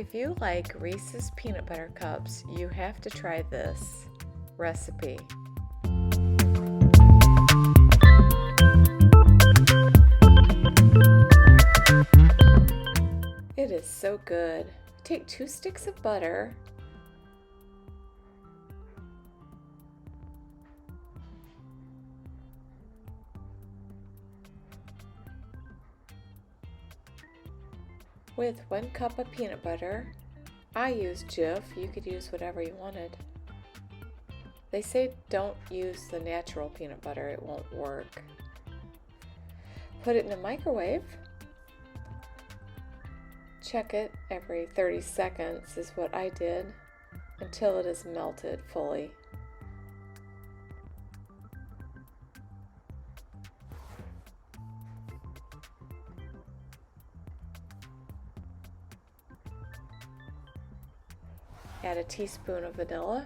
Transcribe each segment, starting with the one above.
If you like Reese's Peanut Butter Cups, you have to try this recipe. It is so good. Take 2 sticks of butter, with 1 cup of peanut butter. I use Jif. You could use whatever you wanted. They say don't use the natural peanut butter, it won't work. Put it in the microwave. Check it every 30 seconds is what I did, until it is melted fully. Add a teaspoon of vanilla.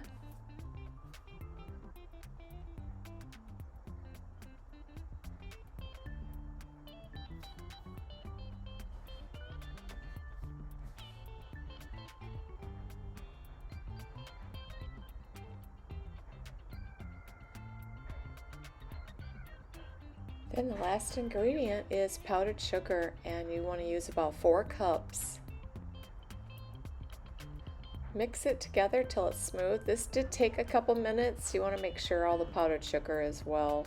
Then the last ingredient is powdered sugar, and you want to use about 4 cups. Mix it together till it's smooth. This did take a couple minutes. You want to make sure all the powdered sugar is well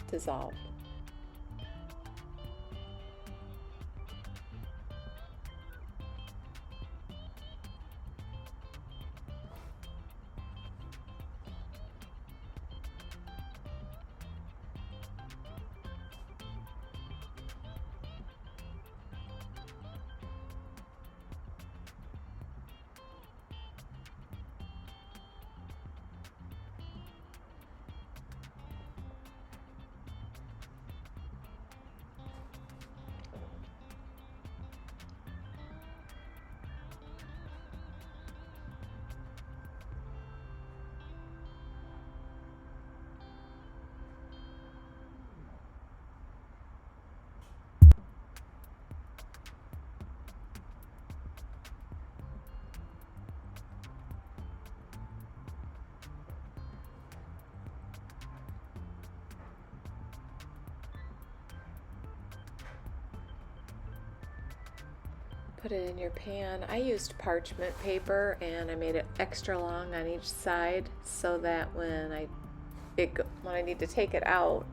dissolved. Put it in your pan. I used parchment paper and I made it extra long on each side so that when I need to take it out,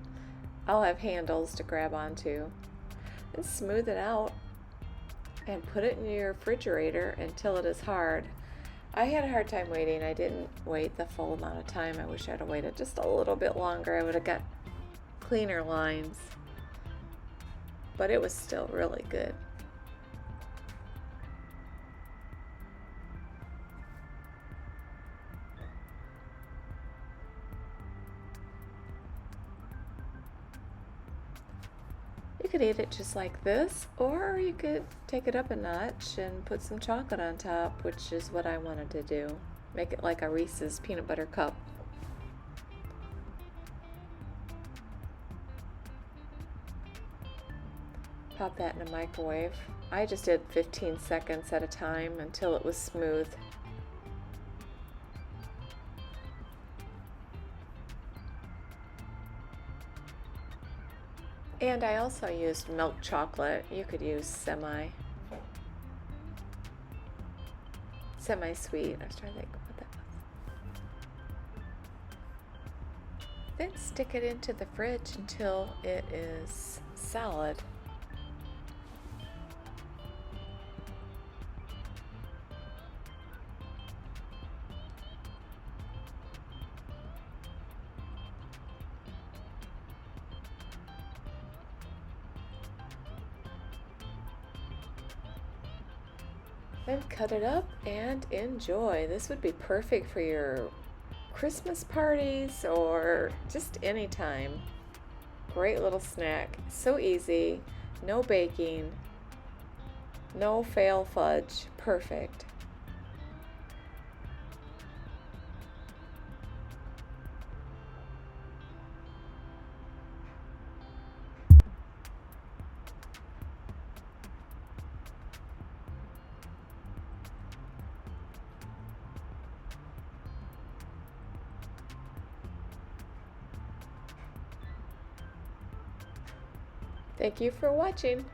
I'll have handles to grab onto. And smooth it out and put it in your refrigerator until it is hard. I had a hard time waiting. I didn't wait the full amount of time. I wish I'd have waited just a little bit longer. I would have got cleaner lines. But it was still really good. You could eat it just like this, or you could take it up a notch and put some chocolate on top, which is what I wanted to do. Make it like a Reese's Peanut Butter Cup. Pop that in a microwave. I just did 15 seconds at a time until it was smooth. And I also used milk chocolate. You could use semi-sweet. I was trying to think what that was. Then stick it into the fridge until it is solid. Then cut it up and enjoy. This would be perfect for your Christmas parties or just any time. Great little snack. So easy. No baking. No fail fudge. Perfect. Thank you for watching.